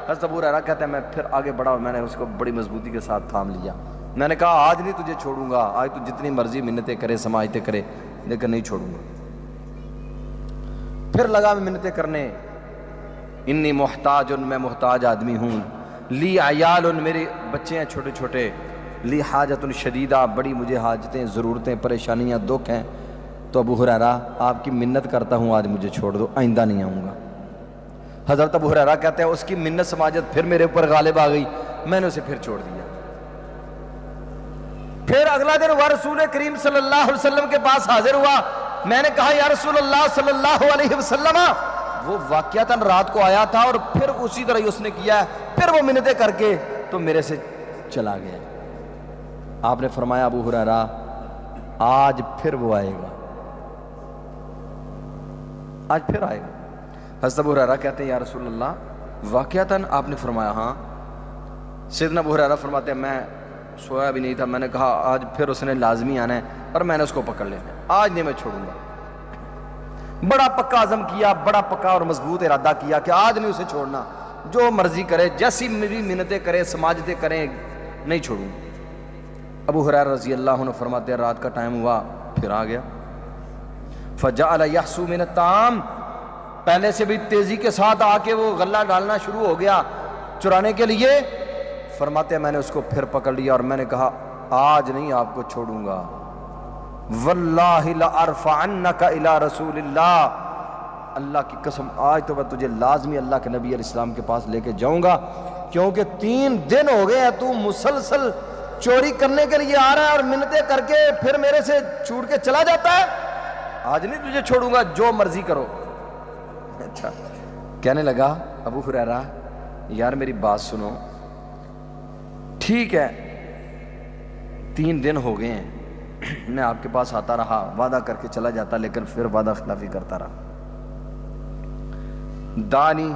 حضرت ابو ہریرہ کہتے ہیں میں پھر آگے بڑھا اور میں نے اس کو بڑی مضبوطی کے ساتھ تھام لیا، میں نے کہا آج نہیں تجھے چھوڑوں گا، آج تو جتنی مرضی منتیں کرے سماجتیں کرے لیکن نہیں چھوڑوں گا۔ پھر لگا میں منتیں کرنے، انی محتاج، میں محتاج آدمی ہوں، لی عیال، میرے بچے ہیں چھوٹے چھوٹے، لی حاجت شدیدہ، بڑی مجھے حاجتیں، ضرورتیں، پریشانیاں، دکھ ہیں، تو ابو ہریرہ آپ کی منت کرتا ہوں آج مجھے چھوڑ دو، آئندہ نہیں آؤں گا۔ حضرت ابو ہریرہ کہتے ہیں اس کی منت سماجت پھر میرے اوپر غالب آ گئی، میں نے اسے پھر چھوڑ دیا۔ پھر اگلا دن وہ رسول کریم صلی اللہ علیہ وسلم کے پاس حاضر ہوا، میں نے کہا یا رسول اللہ صلی اللہ علیہ وسلم، وہ واقعتاً رات کو آیا تھا اور پھر اسی طرح ہی اس نے کیا ہے، پھر وہ منتیں کر کے تو میرے سے چلا گیا۔ آپ نے فرمایا ابو ہریرہ آج پھر وہ آئے گا، آج پھر آئے گا۔ حضرت ابو ہریرہ کہتے ہیں یا رسول اللہ واقعتاً آپ نے فرمایا ہاں۔ سیدنا ابو ہریرہ فرماتے ہیں میں سویا بھی نہیں تھا، میں نے کہا آج پھر اس نے لازمی آنا ہے اور میں نے اس کو پکڑ لینا ہے، آج نہیں میں چھوڑوں گا۔ بڑا پکا عزم کیا، بڑا پکا اور مضبوط ارادہ کیا کہ آج نہیں اسے چھوڑنا، جو مرضی کرے، جیسی میری منتیں کرے، سماجتیں کریں، نہیں چھوڑوں۔ ابو ہریرہ رضی اللہ عنہ فرماتے ہیں رات کا ٹائم ہوا، پھر آ گیا، فجعل یحسو من الطعام، پہلے سے بھی تیزی کے ساتھ آ کے وہ غلہ ڈالنا شروع ہو گیا چرانے کے لیے۔ فرماتے ہیں میں نے اس کو پھر پکڑ لیا اور میں نے کہا آج نہیں آپ کو چھوڑوں گا، واللہ لأرفعنک الی رسول اللہ، اللہ کی قسم آج تو میں تجھے لازمی اللہ کے نبی علیہ السلام کے پاس لے کے جاؤں گا، کیونکہ 3 دن ہو گئے ہیں تو مسلسل چوری کرنے کے لیے آ رہا ہے اور منتیں کر کے پھر میرے سے چھوٹ کے چلا جاتا ہے، آج نہیں تجھے چھوڑوں گا، جو مرضی کرو۔ اچھا کہنے لگا ابو ہریرہ یار میری بات سنو، ٹھیک ہے 3 دن ہو گئے ہیں، میں آپ کے پاس آتا رہا، وعدہ کر کے چلا جاتا، لیکن پھر وعدہ خلافی کرتا رہا۔ دانی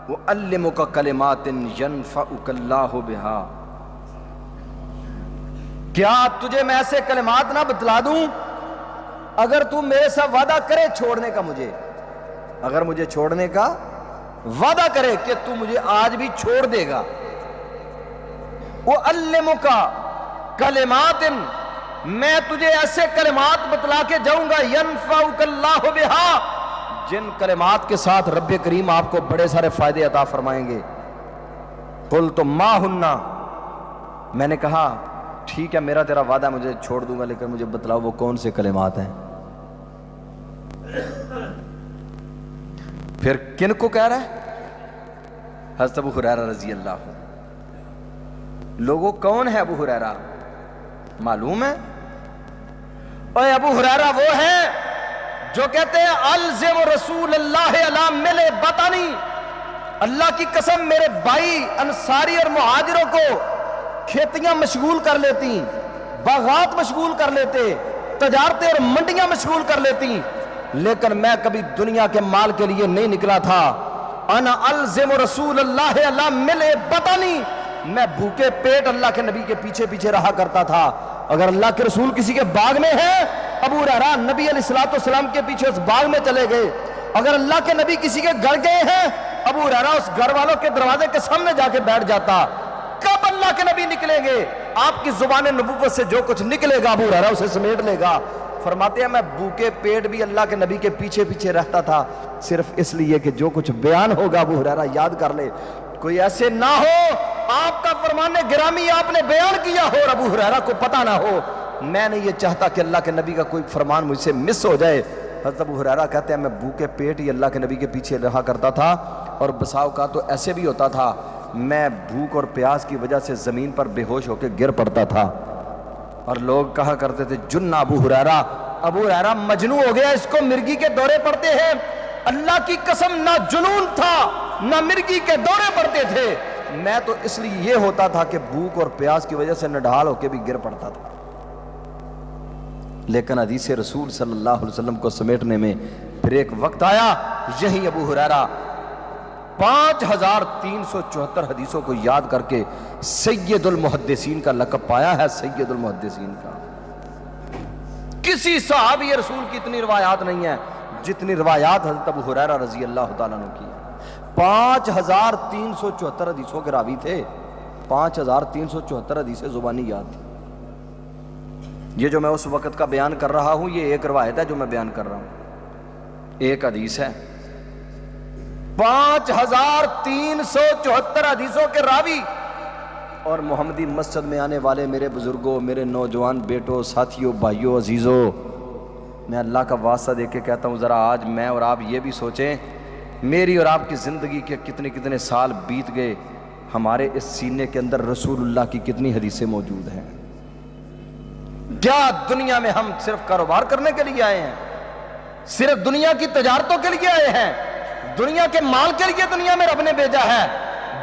وَأَلِّمُكَ كَلِمَاتٍ يَنْفَعُكَ اللَّهُ بِهَا، کیا تجھے میں ایسے کلمات نہ بتلا دوں اگر تو میرے ساتھ وعدہ کرے چھوڑنے کا، مجھے اگر مجھے چھوڑنے کا وعدہ کرے کہ تو مجھے آج بھی چھوڑ دے گا۔ وَأَلِّمُكَ كَلِمَاتٍ، میں تجھے ایسے کلمات بتلا کے جاؤں گا، يَنْفَعُكَ اللَّهُ بِهَا، جن کلمات کے ساتھ رب کریم آپ کو بڑے سارے فائدے عطا فرمائیں گے۔ قُلْتُ مَا هُنَّ، میں نے کہا ٹھیک ہے میرا تیرا وعدہ، مجھے چھوڑ دوں گا، لیکن مجھے بتلاؤ وہ کون سے کلمات ہیں۔ پھر کن کو کہہ رہا ہے؟ حضرت ابو ہریرہ رضی اللہ عنہ۔ لوگوں کون ہے ابو ہریرہ؟ معلوم ہے؟ اے ابو ہریرہ وہ ہے جو کہتے ہیں الزم رسول اللہ علی مل بطنی، اللہ کی قسم میرے بھائی انصاری اور مہاجروں کو کھیتیاں مشغول کر لیتی، باغات مشغول کر لیتے، تجارتیں اور منڈیاں مشغول کر لیتی، لیکن میں کبھی دنیا کے مال کے لیے نہیں نکلا تھا۔ انا الزم رسول اللہ علی مل بطنی، میں بھوکے پیٹ اللہ کے نبی کے پیچھے پیچھے رہا کرتا تھا۔ اگر اللہ کے رسول کسی کے باغ میں ہے، ابو ہریرہ نبی علیہ الصلوۃ والسلام کے پیچھے اس باغ میں چلے گئے۔ اگر اللہ کے نبی کسی کے گھر گئے ہیں، ابو ہریرہ اس گھر والوں کے دروازے کے سامنے جا کے بیٹھ جاتا۔ کب اللہ کے نبی نکلیں گے؟ آپ کی زبان نبوت سے جو کچھ نکلے گا ابو ہریرہ اسے سمیٹ لے گا۔ فرماتے ہیں میں بھوکے پیٹ بھی اللہ کے نبی کے پیچھے پیچھے رہتا تھا، صرف اس لیے کہ جو کچھ بیان ہوگا ابو ہریرہ یاد کر لے، کوئی ایسے نہ ہو آپ کا فرمان گرامی آپ نے بیان کیا ہو اور ابو ہریرہ کو پتہ نہ ہو۔ میں نے یہ چاہتا کہ اللہ کے نبی کا کوئی فرمان مجھ سے مس ہو جائے۔ حضرت ابو ہریرہ کہتے ہیں میں بھوکے پیٹ ہی اللہ کے نبی کے پیچھے رہا کرتا تھا، اور بسا اوقات تو ایسے بھی ہوتا تھا میں بھوک اور پیاس کی وجہ سے زمین پر بے ہوش ہو کے گر پڑتا تھا، اور لوگ کہا کرتے تھے جن ابو ہریرہ مجنون ہو گیا، اس کو مرگی کے دورے پڑتے ہیں۔ اللہ کی قسم نہ جنون تھا نہ مرگی کے دورے پڑتے تھے، میں تو اس لیے یہ ہوتا تھا کہ بھوک اور پیاس کی وجہ سے نڈھال ہو کے بھی گر پڑتا تھا، لیکن حدیث رسول صلی اللہ علیہ وسلم کو سمیٹنے میں پھر ایک وقت آیا، یہی ابو ہریرہ 5374 حدیثوں کو یاد کر کے سید المحدثین کا لقب پایا ہے، سید المحدثین کا۔ کسی صحابی رسول کی اتنی روایات نہیں ہیں جتنی روایات حضرت ابو ہریرہ رضی اللہ تعالیٰ عنہ کی ہیں۔ 5374 حدیثوں کے راوی تھے، 5374 حدیثیں زبانی یاد تھی۔ یہ جو میں اس وقت کا بیان کر رہا ہوں یہ ایک روایت ہے جو میں بیان کر رہا ہوں، ایک حدیث ہے۔ 5374 حدیثوں کے راوی، اور محمدی مسجد میں آنے والے میرے بزرگوں، میرے نوجوان بیٹوں، ساتھیوں، بھائیوں، عزیزوں، میں اللہ کا واسطہ دے کے کہتا ہوں ذرا آج میں اور آپ یہ بھی سوچیں، میری اور آپ کی زندگی کے کتنے کتنے سال بیت گئے، ہمارے اس سینے کے اندر رسول اللہ کی کتنی حدیثیں موجود ہیں۔ کیا دنیا میں ہم صرف کاروبار کرنے کے لیے آئے ہیں؟ صرف دنیا کی تجارتوں کے لیے آئے ہیں؟ دنیا کے مال کے لیے دنیا میں رب نے بھیجا ہے؟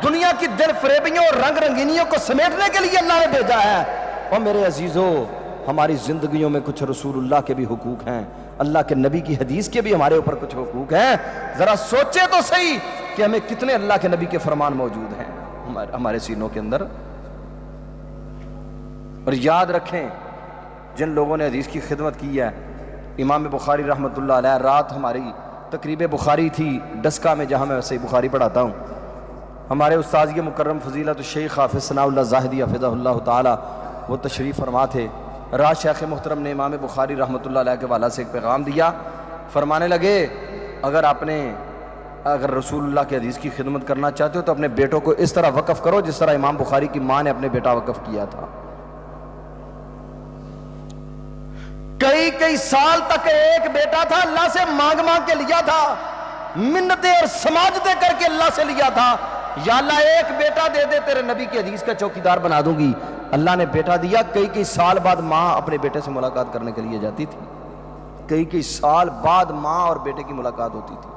دنیا کی دل فریبیوں اور رنگ رنگینیوں کو سمیٹنے کے لیے اللہ نے بھیجا ہے؟ اور میرے عزیزوں، ہماری زندگیوں میں کچھ رسول اللہ کے بھی حقوق ہیں، اللہ کے نبی کی حدیث کے بھی ہمارے اوپر کچھ حقوق ہیں۔ ذرا سوچے تو صحیح کہ ہمیں کتنے اللہ کے نبی کے فرمان موجود ہیں ہمارے سینوں کے اندر۔ اور یاد رکھیں، جن لوگوں نے حدیث کی خدمت کی ہے، امام بخاری رحمۃ اللہ علیہ، رات ہماری تقریب بخاری تھی ڈسکا میں جہاں میں صحیح بخاری پڑھاتا ہوں، ہمارے استاذ مکرم فضیلت الشیخ حافظ ثناء اللہ زاہدی حفظہ اللہ تعالی وہ تشریف فرما تھے۔ رات شیخ محترم نے امام بخاری رحمۃ اللہ علیہ کے والد سے ایک پیغام دیا، فرمانے لگے اگر رسول اللہ کے حدیث کی خدمت کرنا چاہتے ہو تو اپنے بیٹوں کو اس طرح وقف کرو جس طرح امام بخاری کی ماں نے اپنے بیٹا وقف کیا تھا۔ کئی سال تک ایک بیٹا تھا، اللہ سے مانگ کے لیا تھا، منتیں اور سماجتیں کر کے اللہ سے لیا تھا، یا اللہ ایک بیٹا دے دے تیرے نبی کی حدیث کا چوکیدار بنا دوں گی۔ اللہ نے بیٹا دیا۔ کئی سال بعد ماں اپنے بیٹے سے ملاقات کرنے کے لیے جاتی تھی، کئی سال بعد ماں اور بیٹے کی ملاقات ہوتی تھی۔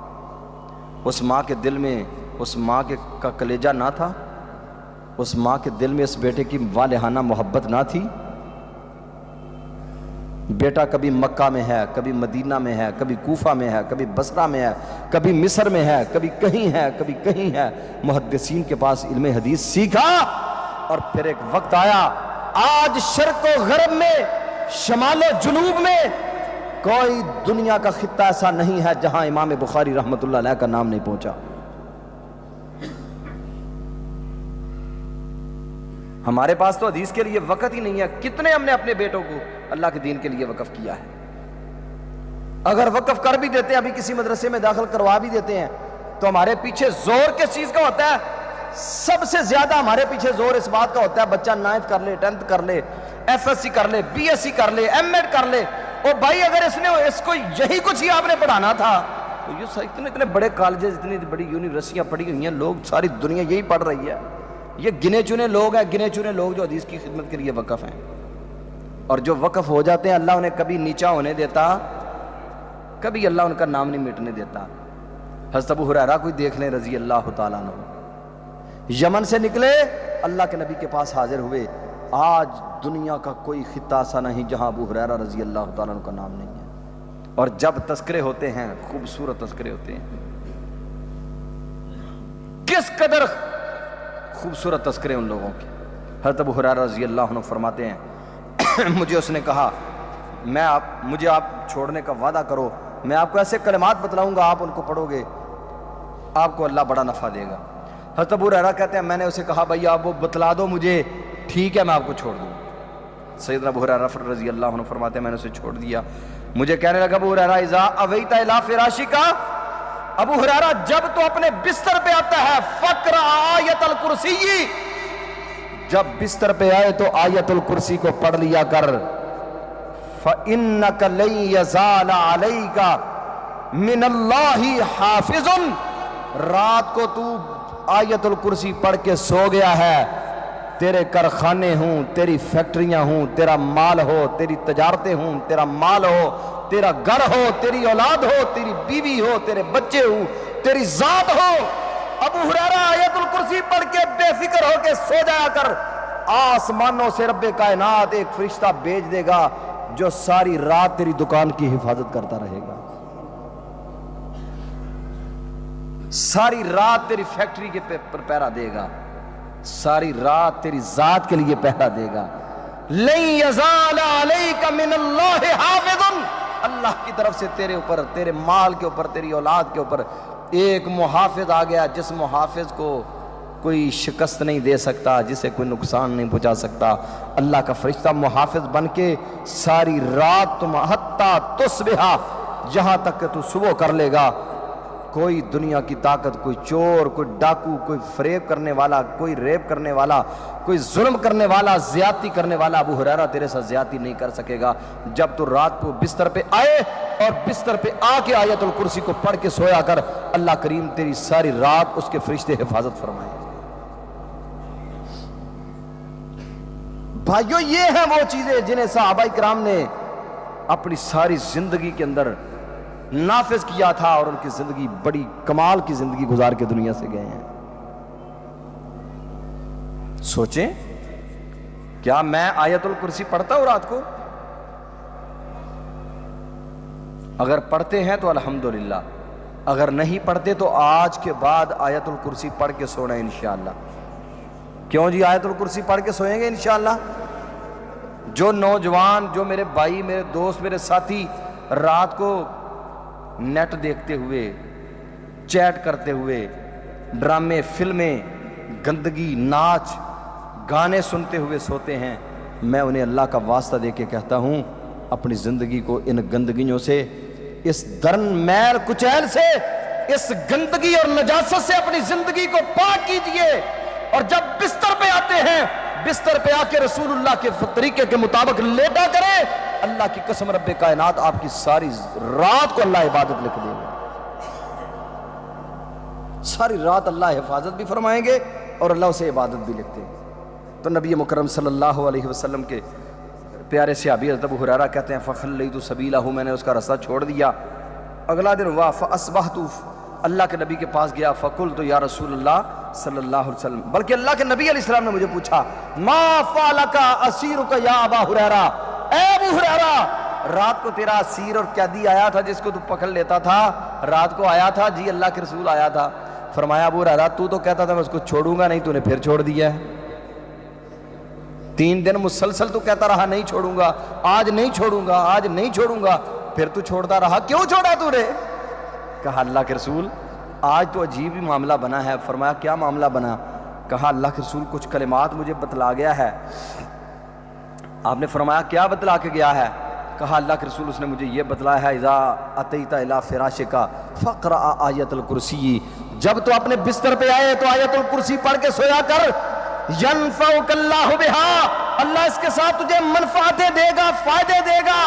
اس ماں کے دل میں، اس ماں کا کلیجہ نہ تھا، اس ماں کے دل میں اس بیٹے کی والہانہ محبت نہ تھی؟ بیٹا کبھی مکہ میں ہے، کبھی مدینہ میں ہے، کبھی کوفہ میں ہے، کبھی بصرہ میں ہے، کبھی مصر میں ہے، کبھی کہیں ہے، کبھی کہیں ہے۔ محدثین کے پاس علم حدیث سیکھا، اور پھر ایک وقت آیا، آج شرق و غرب میں، شمال و جنوب میں کوئی دنیا کا خطہ ایسا نہیں ہے جہاں امام بخاری رحمۃ اللہ علیہ کا نام نہیں پہنچا۔ ہمارے پاس تو حدیث کے لیے وقت ہی نہیں ہے، کتنے ہم نے اپنے بیٹوں کو اللہ کے دین کے لیے وقف کیا ہے۔ اگر وقف کر بھی دیتے ہیں، ابھی کسی مدرسے میں داخل کروا بھی دیتے ہیں، تو ہمارے پیچھے زور کس چیز کا ہوتا ہے؟ سب سے زیادہ ہمارے پیچھے زور اس بات کا ہوتا ہے بچہ 9th کر لے، 10th کر لے، FSC کر لے، BSc کر لے، MAd کر لے۔ اور بھائی اگر اس کو یہی کچھ ہی آپ نے پڑھانا تھا تو یہ اتنے بڑے کالجز، اتنی بڑی یونیورسٹیاں پڑھی ہوئی ہیں، لوگ ساری دنیا یہی پڑھ رہی ہے۔ یہ گنے چنے لوگ ہیں، گنے چنے لوگ جو حدیث کی خدمت کے لیے وقف ہیں، اور جو وقف ہو جاتے ہیں اللہ انہیں کبھی نیچا ہونے دیتا، کبھی اللہ ان کا نام نہیں مٹنے دیتا۔ حضرت ابو ہریرہ کوئی دیکھ لیں رضی اللہ تعالیٰ عنہ، یمن سے نکلے، اللہ کے نبی کے پاس حاضر ہوئے۔ آج دنیا کا کوئی خطہ ایسا نہیں جہاں ابو ہریرہ رضی اللہ تعالیٰ عنہ کا نام نہیں ہے۔ اور جب تذکرے ہوتے ہیں، خوبصورت تذکرے ہوتے ہیں، کس قدر خوبصورت تذکرے ان لوگوں کے۔ حضرت ابو ہریرہ رضی اللہ عنہ فرماتے ہیں مجھے اس نے کہا مجھے آپ چھوڑنے کا وعدہ کرو، میں آپ کو ایسے کلمات بتلاؤں گا، آپ ان کو پڑھو گے، آپ کو اللہ بڑا نفع دے گا۔ حضرت ابو ہریرہ کہتے ہیں میں نے اسے کہا بھائی آپ وہ بتلا دو مجھے، ٹھیک ہے میں آپ کو چھوڑ دوں۔ سیدنا ابو ہریرہ رضی اللہ عنہ فرماتے ہیں میں نے اسے چھوڑ دیا۔ مجھے کہنے لگا ابو ہریرہ اذا اویت الی فراشک، ابو ہریرہ جب تو اپنے بستر پہ آتا ہے فقرأ آیت الکرسی، جب بستر پہ آئے تو آیت الکرسی کو پڑھ لیا کر۔ فَإِنَّكَ لَن يَزَالَ عَلَيْكَ مِنَ اللَّهِ حَافِظٌ، رات کو تو آیت الکرسی پڑھ کے سو گیا ہے، تیرے کارخانے ہوں، تیری فیکٹریاں ہوں، تیرا مال ہو، تیری تجارتیں ہوں، تیرا مال ہو، تیرا گھر ہو، تیری اولاد ہو، تیری بیوی ہو، تیرے بچے ہو، تیری ذات ہو، ابو ہریرہ آیت الکرسی پڑھ کے بے فکر ہو کے سو جایا کر، آسمانوں سے رب کائنات ایک فرشتہ بھیج دے گا جو ساری رات تیری دکان کی حفاظت کرتا رہے گا، ساری رات تیری فیکٹری کے پر پہرا دے گا، ساری رات تیری ذات کے لیے پہرا دے گا۔ لن یزال علیک من اللہ حافظ، اللہ کی طرف سے تیرے اوپر، تیرے مال کے اوپر، تیری اولاد کے اوپر ایک محافظ آ گیا، جس محافظ کو کوئی شکست نہیں دے سکتا، جسے کوئی نقصان نہیں پہنچا سکتا۔ اللہ کا فرشتہ محافظ بن کے ساری رات تم حتیٰ تصبح، جہاں تک کہ تو صبح کر لے گا، کوئی دنیا کی طاقت، کوئی چور، کوئی ڈاکو، کوئی فریب کرنے والا، کوئی ریپ کرنے والا، کوئی ظلم کرنے والا، زیادتی کرنے والا ابو ہریرہ تیرے ساتھ زیادتی نہیں کر سکے گا۔ جب تو رات کو بستر پہ آئے اور بستر پہ آ کے آیت الکرسی کو پڑھ کے سویا کر، اللہ کریم تیری ساری رات اس کے فرشتے حفاظت فرمائیں گے۔ بھائیو، یہ ہیں وہ چیزیں جنہیں صحابہ کرام نے اپنی ساری زندگی کے اندر نافذ کیا تھا، اور ان کی زندگی بڑی کمال کی زندگی گزار کے دنیا سے گئے ہیں۔ سوچیں، کیا میں آیت الکرسی پڑھتا ہوں رات کو؟ اگر پڑھتے ہیں تو الحمدللہ، اگر نہیں پڑھتے تو آج کے بعد آیت الکرسی پڑھ کے سونا ہے انشاءاللہ۔ کیوں جی؟ آیت الکرسی پڑھ کے سوئیں گے انشاءاللہ۔ جو نوجوان، جو میرے بھائی، میرے دوست، میرے ساتھی رات کو نیٹ دیکھتے ہوئے، چیٹ کرتے ہوئے، ڈرامے، فلمیں، گندگی، ناچ، گانے سنتے ہوئے سوتے ہیں، میں انہیں اللہ کا واسطہ دے کے کہتا ہوں، اپنی زندگی کو ان گندگیوں سے، اس درن میل کچیل سے، اس گندگی اور نجاست سے اپنی زندگی کو پاک کیجئے، اور جب بستر پہ آتے ہیں، بستر پہ آ کے رسول اللہ کے طریقے کے مطابق لیٹا کرے، اللہ کی قسم رب کائنات آپ کی ساری رات کو اللہ عبادت لکھ دے گا، ساری رات اللہ حفاظت بھی فرمائیں گے اور اللہ اسے عبادت بھی لکھ دیں گے۔ تو نبی مکرم صلی اللہ علیہ وسلم کے پیارے صحابی حضرت ابو ہریرہ کہتے ہیں فخلیت سبیلہ، میں نے اس کا رستہ چھوڑ دیا۔ اگلا دن ہوا فاصبحت، اللہ کے نبی کے پاس گیا، فقلت یا رسول اللہ صلی اللہ علیہ وسلم، بلکہ اللہ کے نبی علیہ السلام نے مجھے پوچھا ما فعلک اسیرک یا ابا ہریرہ، اے ابو ہریرہ، رات کو تیرا اسیر اور قیدی آیا تھا جس کو تو پکڑ لیتا تھا، رات کو آیا تھا؟ جی اللہ کے رسول آیا تھا۔ فرمایا ابو ہریرہ تو کہتا تھا میں اس کو چھوڑوں گا نہیں، تو نے پھر چھوڑ دیا ہے، 3 دن مسلسل تو کہتا رہا نہیں چھوڑوں گا، آج نہیں چھوڑوں گا، آج نہیں چھوڑوں گا، پھر تو چھوڑتا رہا، کیوں چھوڑا تو نے؟ کہا اللہ کے رسول آج تو عجیب ہی معاملہ بنا ہے۔ فرمایا کیا معاملہ بنا؟ کہا اللہ کے رسول کچھ کلمات مجھے بتلا گیا ہے۔ آپ نے فرمایا کیا بتلا کے گیا ہے؟ کہا اللہ کے رسول اس نے مجھے یہ بتلایا ہے اذا اتیت الی فراشک فقرأ آیت الکرسی، جب تو اپنے بستر پہ آئے تو آیت الکرسی پڑھ کے سویا کر، ینفعک اللہ بہا، اللہ اس کے ساتھ تجھے منفعتیں دے گا، فائدے دے گا،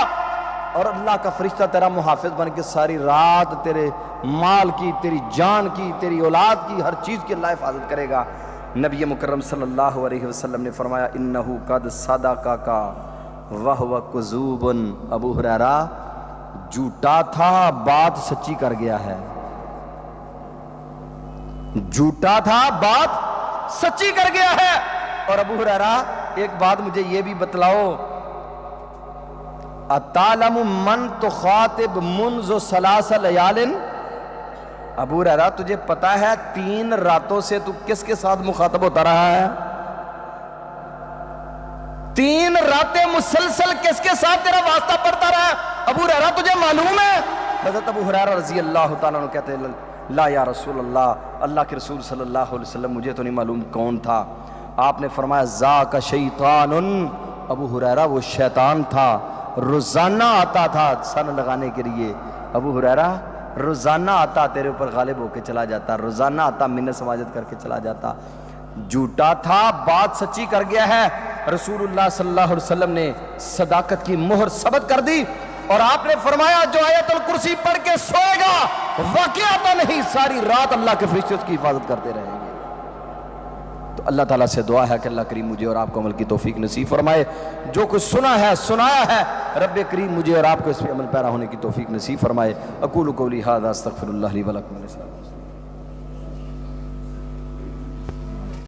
اور اللہ کا فرشتہ تیرا محافظ بن کے ساری رات تیرے مال کی، تیری جان کی، تیری اولاد کی، ہر چیز کی اللہ حفاظت کرے گا۔ نبی مکرم صلی اللہ علیہ وسلم نے فرمایا انہو قد صدقک وہو کذوب، ابو ہریرہ جھوٹا تھا، بات سچی کر گیا ہے، جھوٹا تھا، بات سچی کر گیا ہے۔ اور ابو ہریرہ ایک بات مجھے یہ بھی بتلاؤ، اتعلم من تخاطب منذ 3 لیال، ابو ہریرہ تجھے پتا ہے 3 راتوں سے تو کس کے ساتھ مخاطب ہوتا رہا ہے؟ 3 راتیں مسلسل کس کے ساتھ تیرا واسطہ پڑتا رہا ہے؟ ابو ہریرہ تجھے معلوم ہے؟ حضرت ابو ہریرہ رضی اللہ تعالیٰ عنہ کہتے ہیں لا یا رسول اللہ، اللہ کے رسول صلی اللہ علیہ وسلم مجھے تو نہیں معلوم کون تھا۔ آپ نے فرمایا ذاک شیطان، ابو ہریرہ وہ شیطان تھا، روزانہ آتا تھا سن لگانے کے لیے، ابو ہریرہ روزانہ آتا تیرے اوپر غالب ہو کے چلا جاتا، روزانہ آتا منت سماجت کر کے چلا جاتا، جھوٹا تھا، بات سچی کر گیا ہے۔ رسول اللہ صلی اللہ علیہ وسلم نے صداقت کی مہر ثبت کر دی، اور آپ نے فرمایا جو آیت الکرسی پڑھ کے سوئے گا واقعہ نہیں، ساری رات اللہ کے فرشتے اس کی حفاظت کرتے رہیں گے۔ تو اللہ تعالیٰ سے دعا ہے کہ اللہ کریم مجھے اور آپ کو عمل کی توفیق نصیب فرمائے، جو کچھ سنا ہے سنایا ہے رب کریم مجھے اور آپ کو اس پہ عمل پیرا ہونے کی توفیق نصیب فرمائے۔ اقول قولی ھذا استغفر اللہ لی ولکم۔